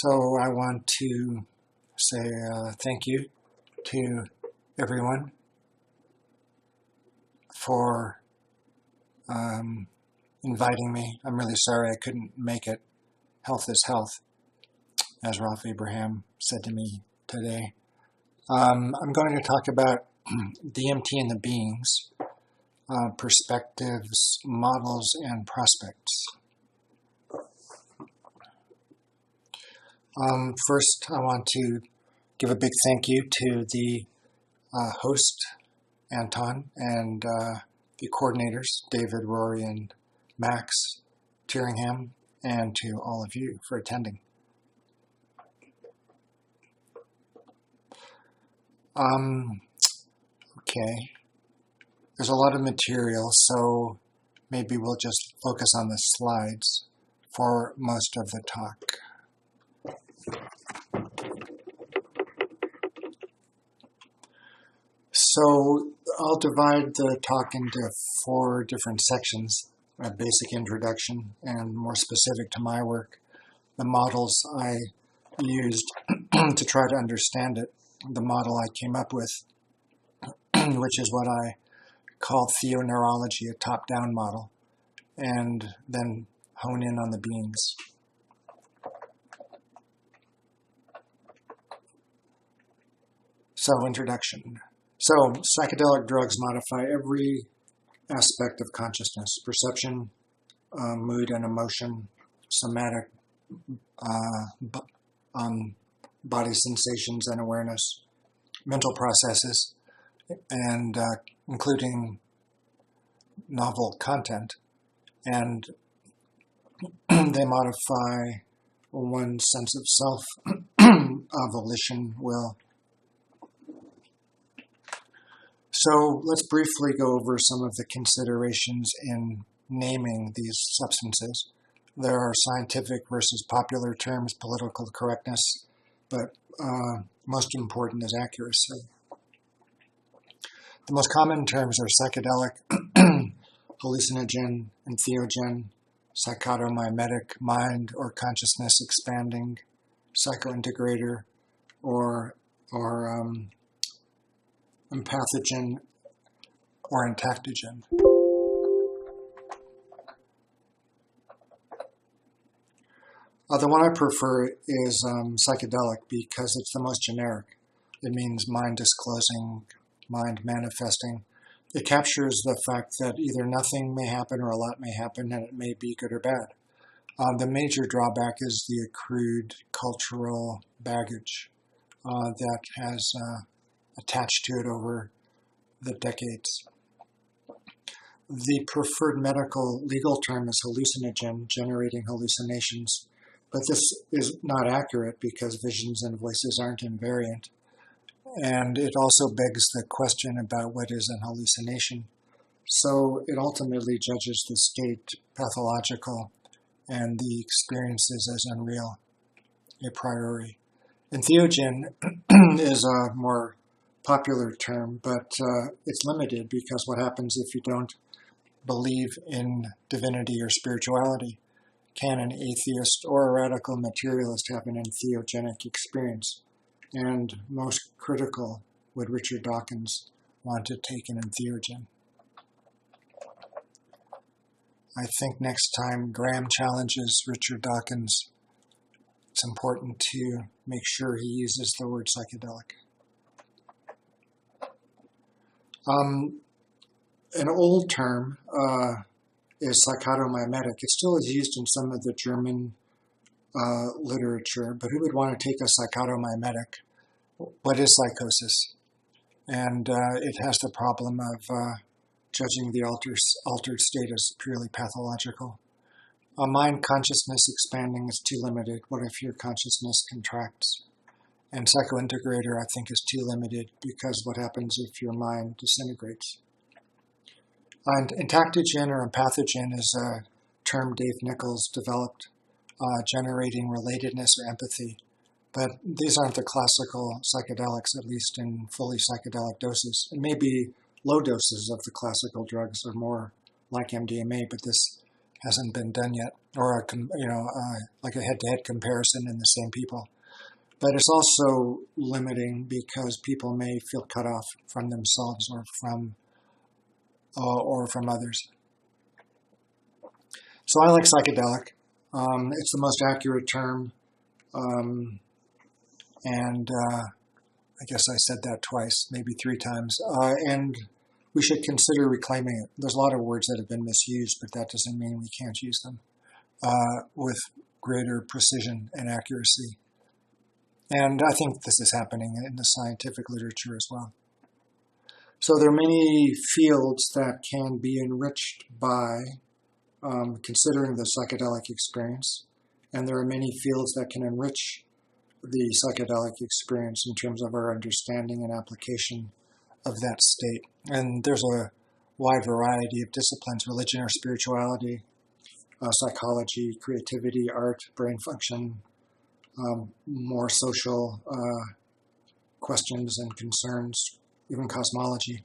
So I want to say thank you to everyone for inviting me. I'm really sorry I couldn't make it. Health is health, as Ralph Abraham said to me today. I'm going to talk about DMT and the beings, perspectives, models, and prospects. First, I want to give a big thank you to the host, Anton, and the coordinators, David, Rory, and Max Tyringham, and to all of you for attending. Okay, there's a lot of material, so maybe we'll just focus on the slides for most of the talk. So I'll divide the talk into 4 different sections: a basic introduction and more specific to my work, the models I used to try to understand it, the model I came up with, which is what I call Phenomenology, a top-down model, and then hone in on the beings. So, introduction. So, psychedelic drugs modify every aspect of consciousness: perception, mood and emotion, somatic body sensations and awareness, mental processes, and including novel content. And they modify one's sense of self, volition, will. So let's briefly go over some of the considerations in naming these substances. There are scientific versus popular terms, political correctness, but most important is accuracy. The most common terms are psychedelic, hallucinogen, entheogen, psychotomimetic, mind or consciousness expanding, psychointegrator, or empathogen or entheogen. The one I prefer is psychedelic because it's the most generic. It means mind disclosing, mind manifesting. It captures the fact that either nothing may happen or a lot may happen, and it may be good or bad. The major drawback is the accrued cultural baggage that has attached to it over the decades. The preferred medical legal term is hallucinogen, generating hallucinations, but this is not accurate because visions and voices aren't invariant. And it also begs the question about what is an hallucination. So it ultimately judges the state pathological and the experiences as unreal a priori. Entheogen is a more popular term, but it's limited because what happens if you don't believe in divinity or spirituality? Can an atheist or a radical materialist have an entheogenic experience? And most critical, would Richard Dawkins want to take an entheogen? I think next time Graham challenges Richard Dawkins, it's important to make sure he uses the word psychedelic. An old term is psychotomimetic. It still is used in some of the German literature, but who would want to take a psychotomimetic? What is psychosis? And it has the problem of judging the altered state as purely pathological. A mind consciousness expanding is too limited. What if your consciousness contracts? And psychointegrator, I think, is too limited because what happens if your mind disintegrates? And entheogen or empathogen is a term Dave Nichols developed, generating relatedness or empathy. But these aren't the classical psychedelics, at least in fully psychedelic doses. It may be low doses of the classical drugs are more like MDMA, but this hasn't been done yet, or like a head-to-head comparison in the same people. But it's also limiting because people may feel cut off from themselves or from others. So I like psychedelic. It's the most accurate term, and I guess I said that twice, maybe 3 times. And we should consider reclaiming it. There's a lot of words that have been misused, but that doesn't mean we can't use them with greater precision and accuracy. And I think this is happening in the scientific literature as well. So there are many fields that can be enriched by considering the psychedelic experience. And there are many fields that can enrich the psychedelic experience in terms of our understanding and application of that state. And there's a wide variety of disciplines: religion or spirituality, psychology, creativity, art, brain function, more social questions and concerns, even cosmology.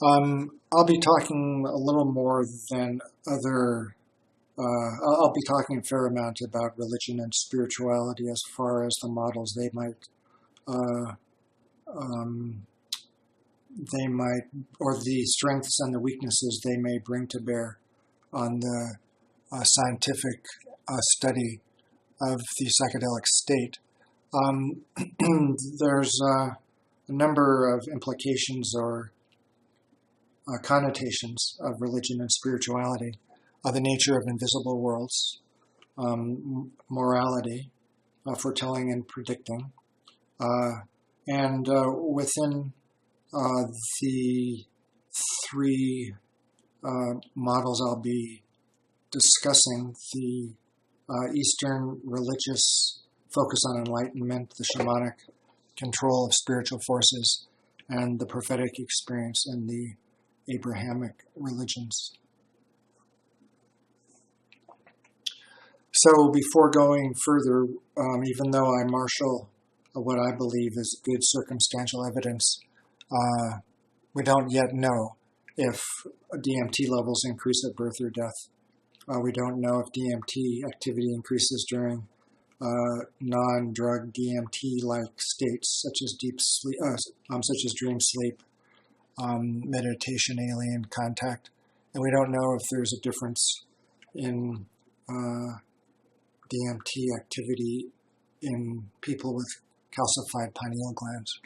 I'll be talking a little more than other, I'll be talking a fair amount about religion and spirituality as far as the models they might, or the strengths and the weaknesses they may bring to bear on the scientific study of the psychedelic state. There's a number of implications or connotations of religion and spirituality, the nature of invisible worlds, morality, foretelling and predicting, and within the 3 models I'll be discussing, the Eastern religious focus on enlightenment, the shamanic control of spiritual forces, and the prophetic experience in the Abrahamic religions. So before going further, even though I marshal what I believe is good circumstantial evidence, we don't yet know if DMT levels increase at birth or death. We don't know if DMT activity increases during non-drug DMT-like states, such as deep sleep, such as dream sleep, meditation, alien contact, and we don't know if there's a difference in DMT activity in people with calcified pineal glands.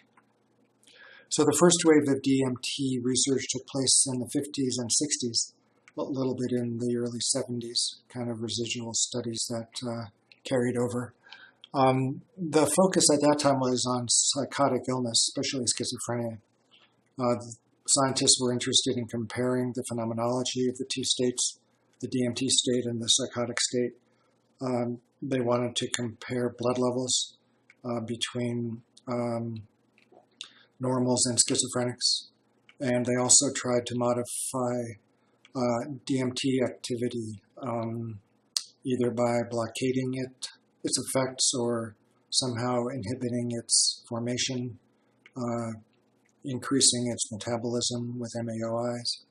So the first wave of DMT research took place in the 50s and 60s, a little bit in the early 70s, kind of residual studies that carried over. The focus at that time was on psychotic illness, especially schizophrenia. Scientists were interested in comparing the phenomenology of the 2 states, the DMT state and the psychotic state. They wanted to compare blood levels between normals and schizophrenics, and they also tried to modify DMT activity either by blockading its effects or somehow inhibiting its formation, increasing its metabolism with MAOIs.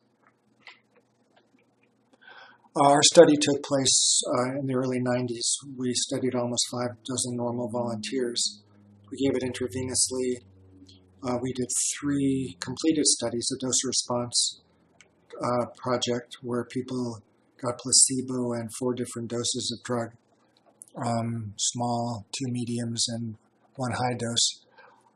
Our study took place in the early 90s. We studied almost 6 normal volunteers. We gave it intravenously. We did 3 completed studies, a dose response project where people got placebo and 4 different doses of drug, small, 2 mediums, and 1 high dose.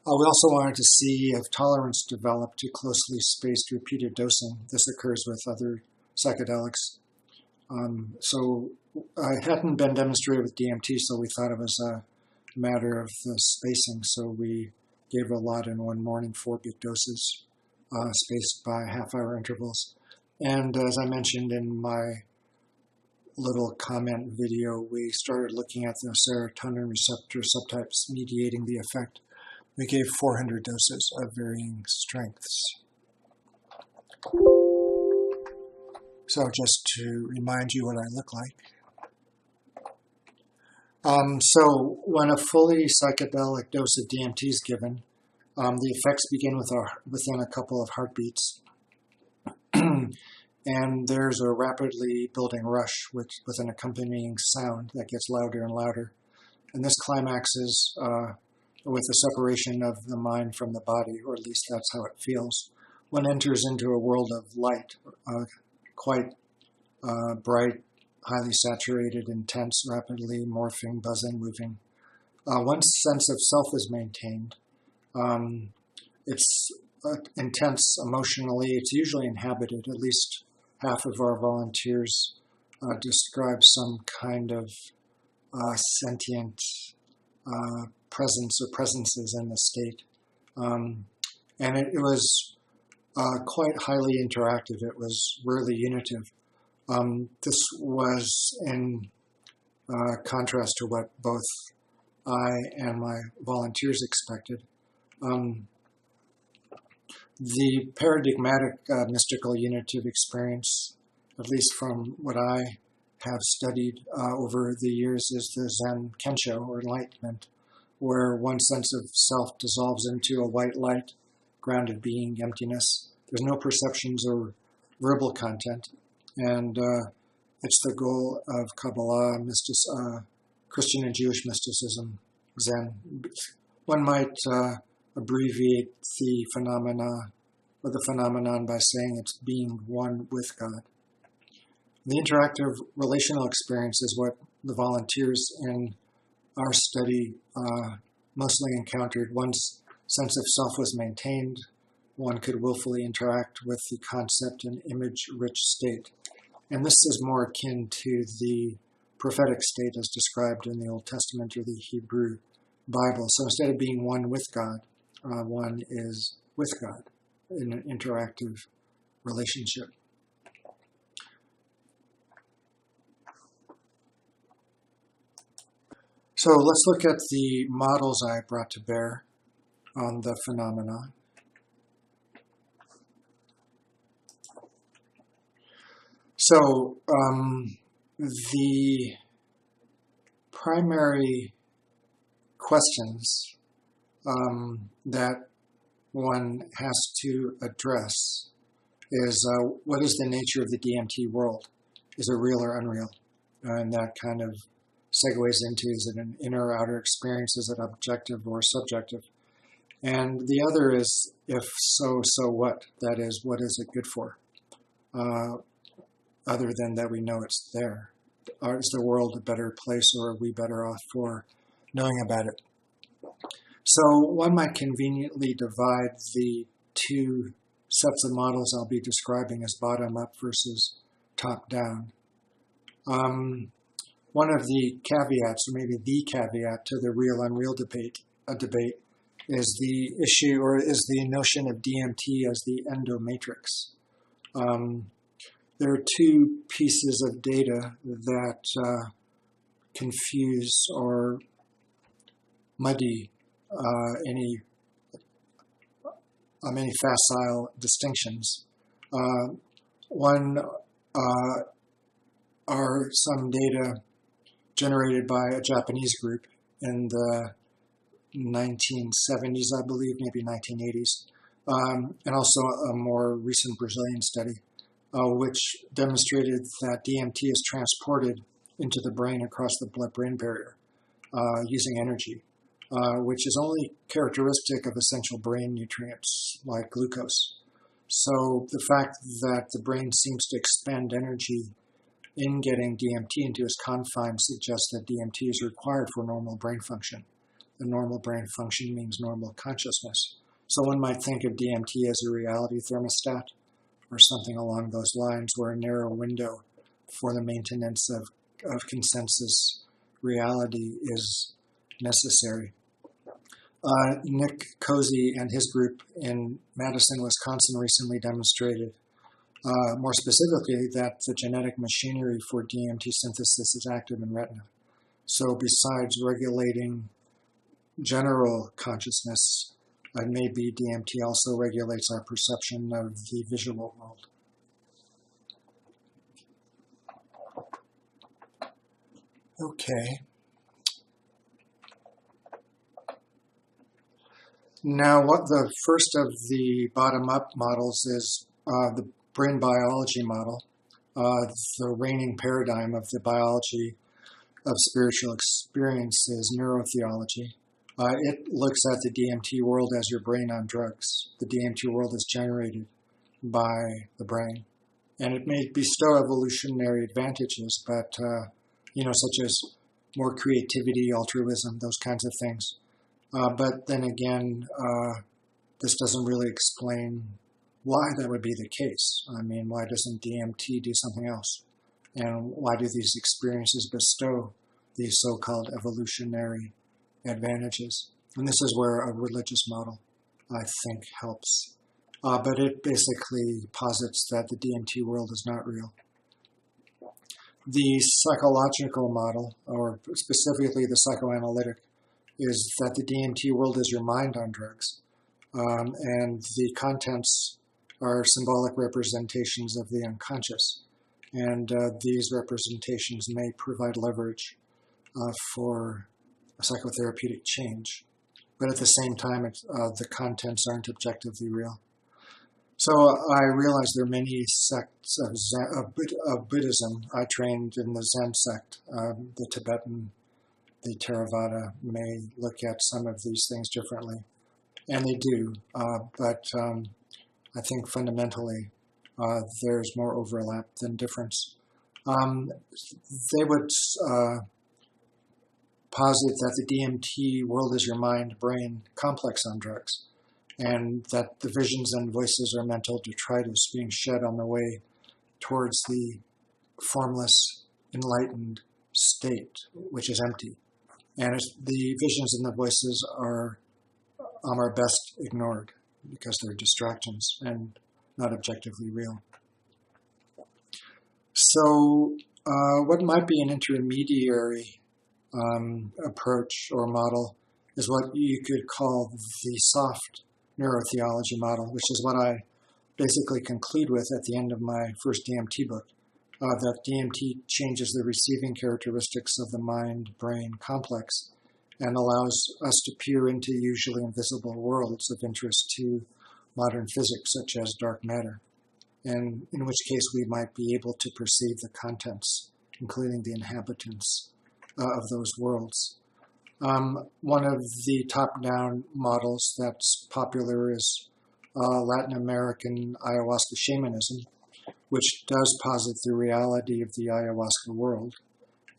We also wanted to see if tolerance developed to closely spaced repeated dosing. This occurs with other psychedelics. So it hadn't been demonstrated with DMT, so we thought it was a matter of the spacing. So we gave a lot in one morning, 4 big doses, spaced by half-hour intervals. And as I mentioned in my little comment video, we started looking at the serotonin receptor subtypes mediating the effect. We gave 400 doses of varying strengths. So just to remind you what I look like. So when a fully psychedelic dose of DMT is given, the effects begin within a couple of heartbeats. And there's a rapidly building rush with an accompanying sound that gets louder and louder. And this climaxes with the separation of the mind from the body, or at least that's how it feels. One enters into a world of light, quite bright, highly saturated, intense, rapidly morphing, buzzing, moving. One's sense of self is maintained. It's intense emotionally. It's usually inhabited. At least half of our volunteers describe some kind of sentient presence or presences in the state. And it was quite highly interactive. It was rarely unitive. This was in contrast to what both I and my volunteers expected. The paradigmatic mystical unitive experience, at least from what I have studied over the years, is the Zen Kensho, or enlightenment, where one sense of self dissolves into a white light, grounded being, emptiness. There's no perceptions or verbal content, and it's the goal of Kabbalah, Christian and Jewish mysticism, Zen. One might abbreviate the phenomenon by saying it's being one with God. The interactive relational experience is what the volunteers in our study mostly encountered. One's sense of self was maintained. One could willfully interact with the concept and image-rich state. And this is more akin to the prophetic state as described in the Old Testament or the Hebrew Bible. So instead of being one with God, one is with God in an interactive relationship. So let's look at the models I brought to bear on the phenomenon. So the primary questions that one has to address is what is the nature of the DMT world? Is it real or unreal? And that kind of segues into, is it an inner or outer experience? Is it objective or subjective? And the other is, if so, so what? That is, what is it good for? Other than that we know it's there. Is the world a better place, or are we better off for knowing about it? So one might conveniently divide the two sets of models I'll be describing as bottom-up versus top-down. One of the caveats, or maybe the caveat to the real-unreal debate is the issue, or is the notion of DMT as the endomatrix. There are two pieces of data that confuse or muddy many facile distinctions. One are some data generated by a Japanese group in the 1970s, I believe, maybe 1980s, and also a more recent Brazilian study, which demonstrated that DMT is transported into the brain across the blood-brain barrier using energy, which is only characteristic of essential brain nutrients like glucose. So the fact that the brain seems to expend energy in getting DMT into its confines suggests that DMT is required for normal brain function. And normal brain function means normal consciousness. So one might think of DMT as a reality thermostat or something along those lines, where a narrow window for the maintenance of consensus reality is necessary. Nick Cozy and his group in Madison, Wisconsin recently demonstrated, more specifically, that the genetic machinery for DMT synthesis is active in retina. So besides regulating general consciousness, maybe DMT also regulates our perception of the visual world. Okay. Now, what the first of the bottom-up models is the brain biology model, the reigning paradigm of the biology of spiritual experience is neurotheology. It looks at the DMT world as your brain on drugs. The DMT world is generated by the brain. And it may bestow evolutionary advantages, but, such as more creativity, altruism, those kinds of things. But then again, this doesn't really explain why that would be the case. I mean, why doesn't DMT do something else? And why do these experiences bestow these so-called evolutionary advantages? And this is where a religious model, I think, helps. But it basically posits that the DMT world is not real. The psychological model, or specifically the psychoanalytic, is that the DMT world is your mind on drugs. And the contents are symbolic representations of the unconscious. And these representations may provide leverage for a psychotherapeutic change. But at the same time, the contents aren't objectively real. So I realize there are many sects of Buddhism. I trained in the Zen sect. The Tibetan, the Theravada may look at some of these things differently. And they do. But I think fundamentally there's more overlap than difference. They would posit that the DMT world is your mind-brain complex on drugs, and that the visions and voices are mental detritus being shed on the way towards the formless, enlightened state, which is empty. And the visions and the voices are best ignored because they're distractions and not objectively real. So what might be an intermediary approach or model is what you could call the soft neurotheology model, which is what I basically conclude with at the end of my first DMT book, that DMT changes the receiving characteristics of the mind-brain complex and allows us to peer into usually invisible worlds of interest to modern physics, such as dark matter, and in which case we might be able to perceive the contents, including the inhabitants of those worlds. One of the top-down models that's popular is Latin American ayahuasca shamanism, which does posit the reality of the ayahuasca world,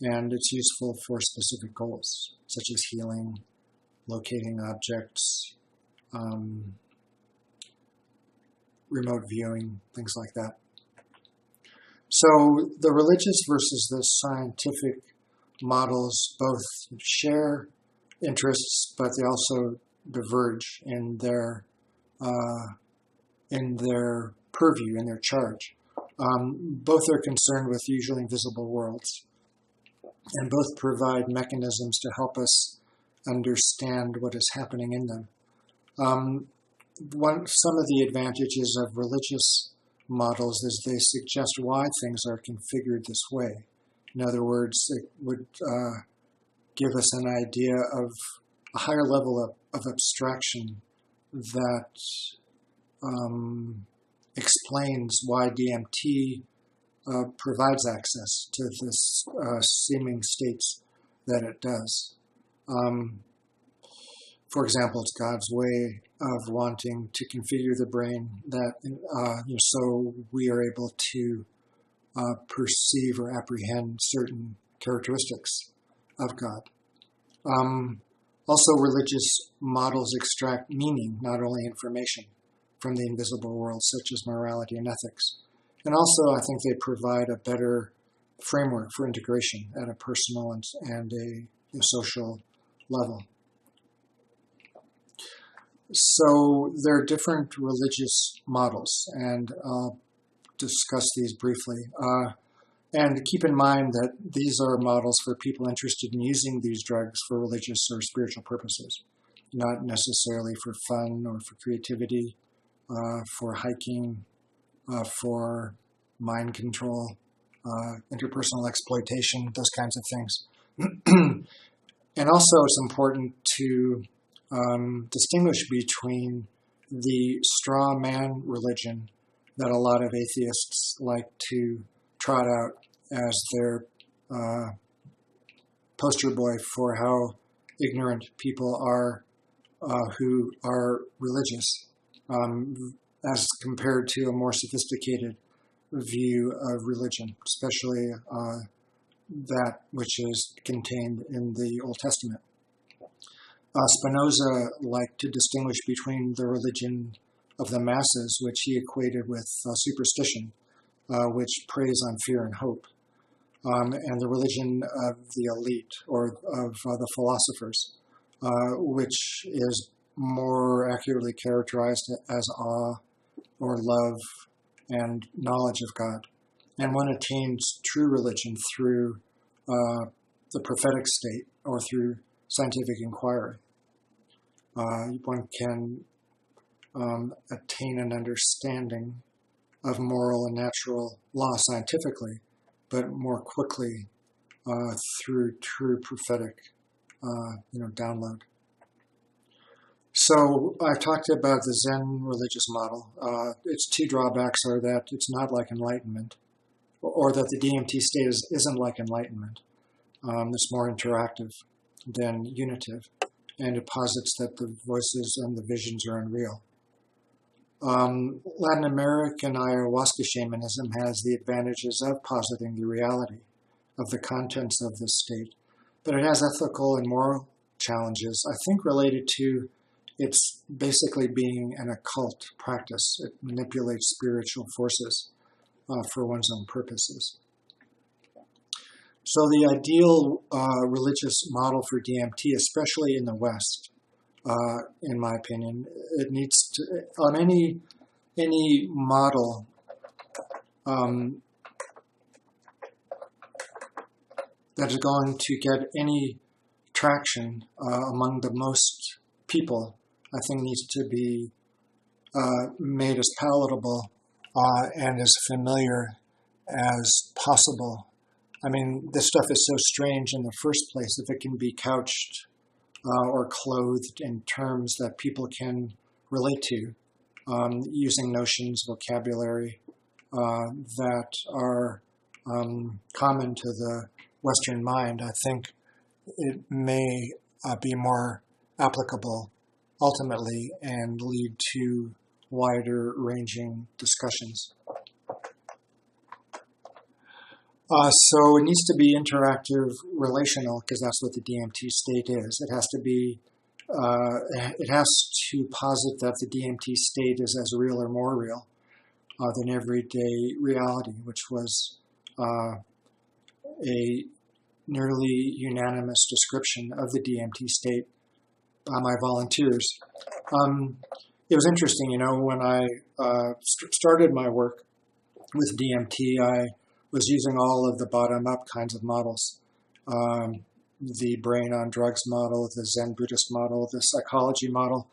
and it's useful for specific goals, such as healing, locating objects, remote viewing, things like that. So the religious versus the scientific models both share interests, but they also diverge in their purview, in their charge. Both are concerned with usually invisible worlds, and both provide mechanisms to help us understand what is happening in them. Some of the advantages of religious models is they suggest why things are configured this way. In other words, it would give us an idea of a higher level of abstraction that explains why DMT provides access to this seeming states that it does. For example, it's God's way of wanting to configure the brain that so we are able to perceive or apprehend certain characteristics of God. Also, religious models extract meaning, not only information, from the invisible world, such as morality and ethics. And also, I think they provide a better framework for integration at a personal and a social level. So there are different religious models, and I'll discuss these briefly. And keep in mind that these are models for people interested in using these drugs for religious or spiritual purposes, not necessarily for fun or for creativity, for hiking, for mind control, interpersonal exploitation, those kinds of things. And also it's important to distinguish between the straw man religion that a lot of atheists like to trot out as their poster boy for how ignorant people are who are religious, as compared to a more sophisticated view of religion, especially that which is contained in the Old Testament. Spinoza liked to distinguish between the religion of the masses, which he equated with superstition, which preys on fear and hope, and the religion of the elite or of the philosophers, which is more accurately characterized as awe or love and knowledge of God. And one attains true religion through the prophetic state or through scientific inquiry. One can attain an understanding of moral and natural law scientifically, but more quickly through true prophetic download. So I've talked about the Zen religious model. Its two drawbacks are that it's not like enlightenment, or that the DMT state isn't like enlightenment. It's more interactive than unitive, and it posits that the voices and the visions are unreal. Latin American ayahuasca shamanism has the advantages of positing the reality of the contents of this state, but it has ethical and moral challenges, I think, related to its basically being an occult practice. It manipulates spiritual forces for one's own purposes. So the ideal religious model for DMT, especially in the West, in my opinion, it needs to, on any model that is going to get any traction among the most people, I think needs to be made as palatable and as familiar as possible. I mean, this stuff is so strange in the first place. If it can be couched or clothed in terms that people can relate to, using notions, vocabulary that are common to the Western mind, I think it may be more applicable ultimately and lead to wider ranging discussions. So it needs to be interactive, relational, because that's what the DMT state is. It has to be, it has to posit that the DMT state is as real or more real than everyday reality, which was a nearly unanimous description of the DMT state by my volunteers. It was interesting, when I started my work with DMT, I was using all of the bottom-up kinds of models. The brain on drugs model, the Zen Buddhist model, the psychology model,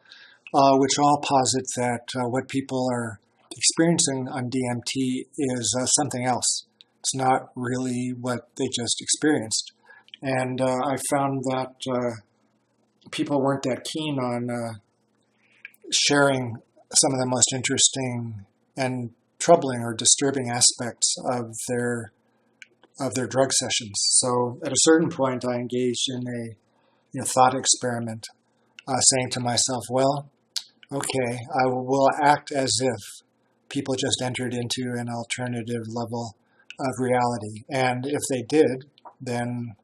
which all posit that what people are experiencing on DMT is something else. It's not really what they just experienced. And I found that people weren't that keen on sharing some of the most interesting and troubling or disturbing aspects of their drug sessions. So at a certain point, I engaged in a thought experiment, saying to myself, well, okay, I will act as if people just entered into an alternative level of reality. And if they did, then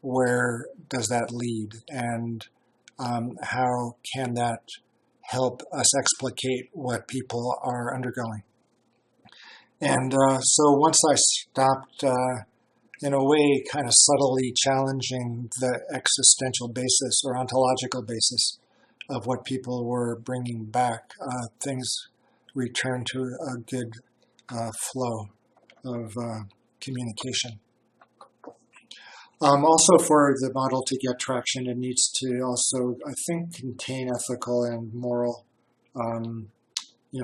where does that lead? And how can that help us explicate what people are undergoing? And so once I stopped, in a way, kind of subtly challenging the existential basis or ontological basis of what people were bringing back, things returned to a good flow of communication. Also, for the model to get traction, it needs to also, I think, contain ethical and moral,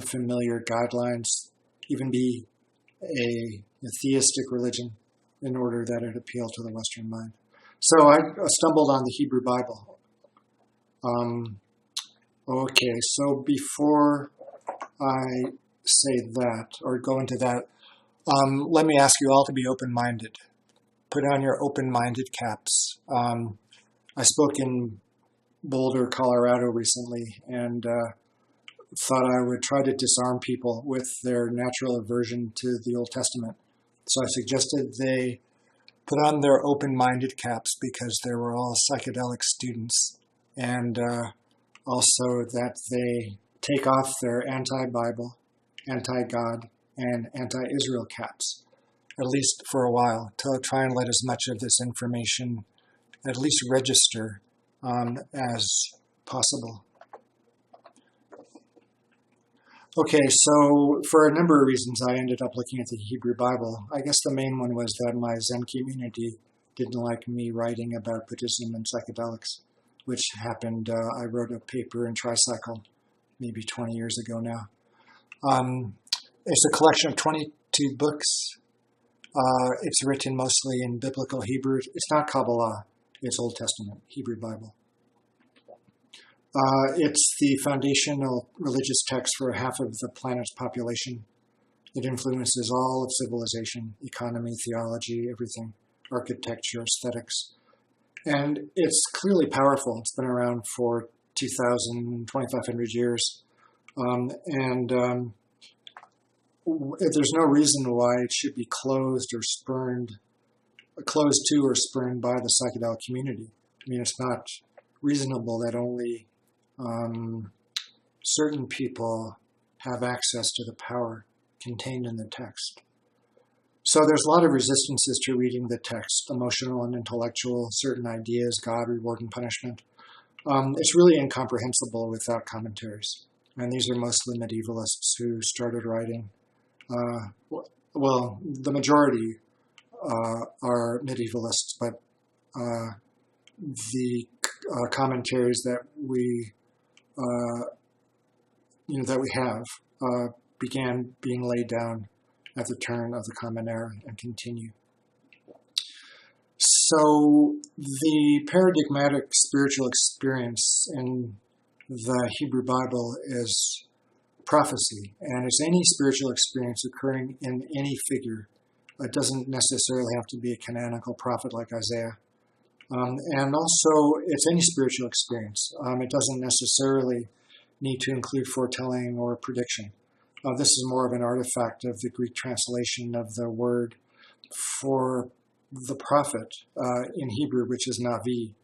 familiar guidelines, even be a theistic religion in order that it appeal to the Western mind. So I stumbled on the Hebrew Bible. Okay, so before I say that or go into that, let me ask you all to be open-minded. Put on your open-minded caps. I spoke in Boulder, Colorado recently, and thought I would try to disarm people with their natural aversion to the Old Testament. So I suggested they put on their open-minded caps because they were all psychedelic students, and also that they take off their anti-Bible, anti-God, and anti-Israel caps, at least for a while, to try and let as much of this information at least register as possible. Okay, so for a number of reasons, I ended up looking at the Hebrew Bible. I guess the main one was that my Zen community didn't like me writing about Buddhism and psychedelics, which happened, I wrote a paper in Tricycle maybe 20 years ago now. It's a collection of 22 books. It's written mostly in biblical Hebrew. It's not Kabbalah, it's Old Testament, Hebrew Bible. It's the foundational religious text for half of the planet's population. It influences all of civilization, economy, theology, everything, architecture, aesthetics. And it's clearly powerful. It's been around for 2,500 years. There's no reason why it should be closed to or spurned by the psychedelic community. I mean, it's not reasonable that only certain people have access to the power contained in the text. So there's a lot of resistances to reading the text, emotional and intellectual, certain ideas, God, reward, and punishment. It's really incomprehensible without commentaries. And these are mostly medievalists who started writing. Well, the majority are medievalists, but the commentaries that we have began being laid down at the turn of the Common Era and continue. So the paradigmatic spiritual experience in the Hebrew Bible is prophecy, and it's any spiritual experience occurring in any figure. It doesn't necessarily have to be a canonical prophet like Isaiah. And also, it's any spiritual experience. It doesn't necessarily need to include foretelling or prediction. This is more of an artifact of the Greek translation of the word for the prophet in Hebrew, which is navi,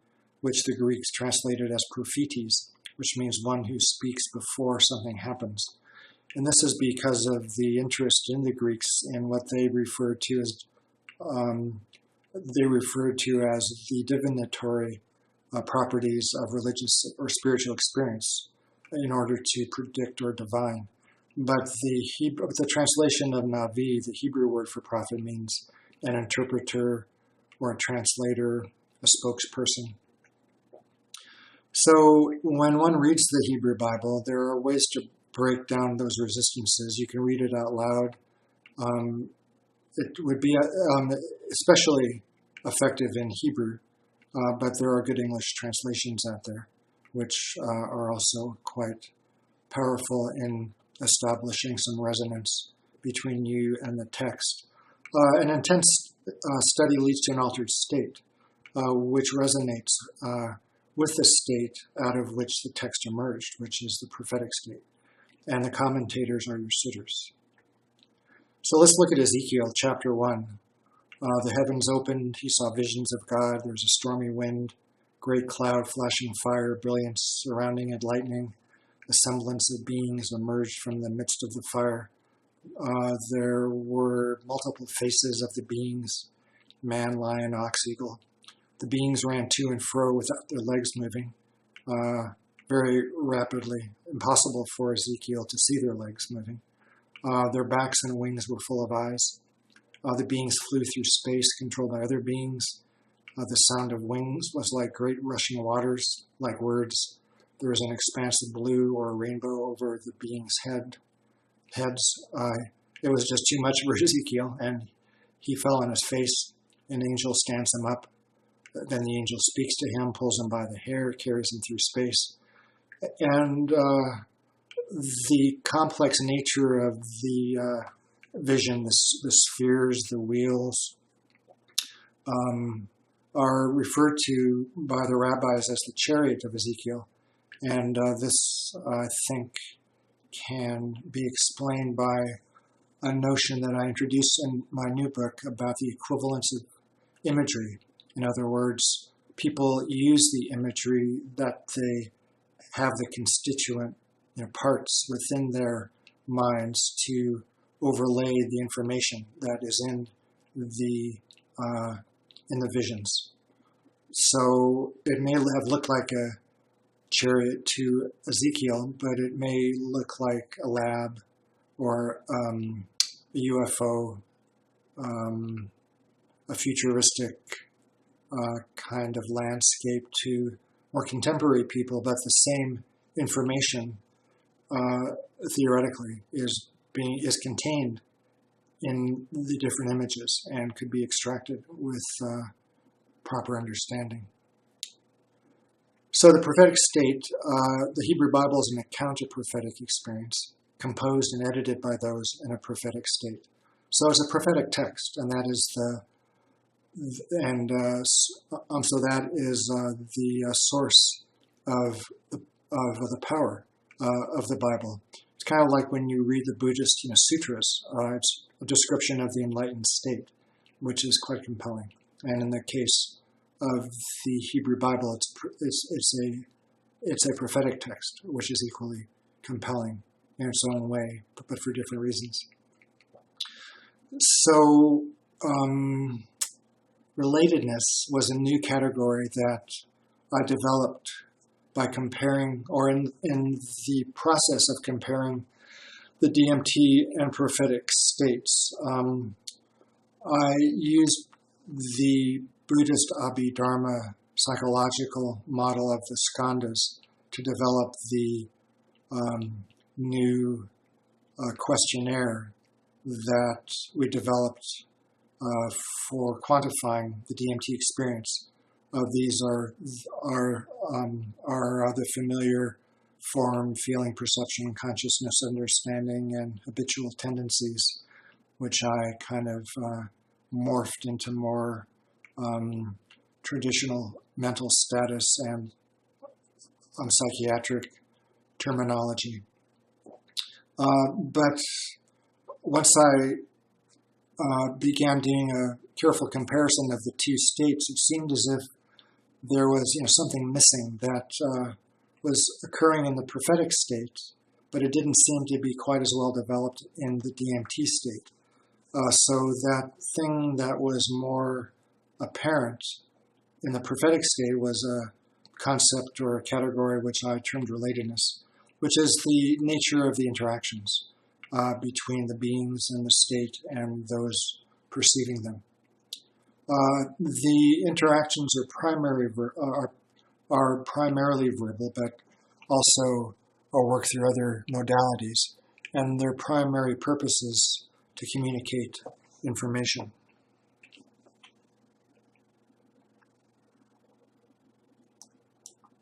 which the Greeks translated as prophetes, which means one who speaks before something happens. And this is because of the interest in the Greeks in what they referred to as the divinatory properties of religious or spiritual experience in order to predict or divine. But the translation of navi, the Hebrew word for prophet, means an interpreter or a translator, a spokesperson. So when one reads the Hebrew Bible, there are ways to break down those resistances. You can read it out loud. It would be especially effective in Hebrew, but there are good English translations out there, which are also quite powerful in establishing some resonance between you and the text. An intense study leads to an altered state, which resonates with the state out of which the text emerged, which is the prophetic state. And the commentators are your sitters. So let's look at Ezekiel chapter 1. The heavens opened, he saw visions of God. There was a stormy wind, great cloud, flashing fire, brilliance surrounding it, lightning. A semblance of beings emerged from the midst of the fire. There were multiple faces of the beings, man, lion, ox, eagle. The beings ran to and fro without their legs moving, very rapidly. Impossible for Ezekiel to see their legs moving. Their backs and wings were full of eyes. The beings flew through space, controlled by other beings. The sound of wings was like great rushing waters, like words. There was an expanse of blue or a rainbow over the beings' heads. It was just too much for Ezekiel, and he fell on his face. An angel stands him up. Then the angel speaks to him, pulls him by the hair, carries him through space. And the complex nature of the vision, the spheres, the wheels, are referred to by the rabbis as the chariot of Ezekiel. And this, I think, can be explained by a notion that I introduced in my new book about the equivalence of imagery. In other words, people use the imagery that they have the constituent parts within their minds to overlay the information that is in the visions. So it may have looked like a chariot to Ezekiel, but it may look like a lab or a UFO, a futuristic kind of landscape to more contemporary people, but the same information theoretically is contained in the different images and could be extracted with proper understanding. So the prophetic state, the Hebrew Bible is an account of prophetic experience, composed and edited by those in a prophetic state. So it's a prophetic text, and that is so that is the source of the power of the Bible. It's kind of like when you read the Buddhist sutras. It's a description of the enlightened state, which is quite compelling. And in the case of the Hebrew Bible, it's a prophetic text, which is equally compelling in its own way, but for different reasons. So, relatedness was a new category that I developed by comparing, or in the process of comparing, the DMT and prophetic states. I used the Buddhist Abhidharma psychological model of the skandhas to develop the new questionnaire that we developed for quantifying the DMT experience. These are the familiar form, feeling, perception, consciousness, understanding, and habitual tendencies, which I kind of morphed into more traditional mental status and psychiatric terminology. But once I began doing a careful comparison of the two states, it seemed as if there was something missing that was occurring in the prophetic state, but it didn't seem to be quite as well developed in the DMT state. So that thing that was more apparent in the prophetic state was a concept or a category which I termed relatedness, which is the nature of the interactions between the beings in the state and those perceiving them. The interactions are primarily verbal, but also work through other modalities, and their primary purpose is to communicate information.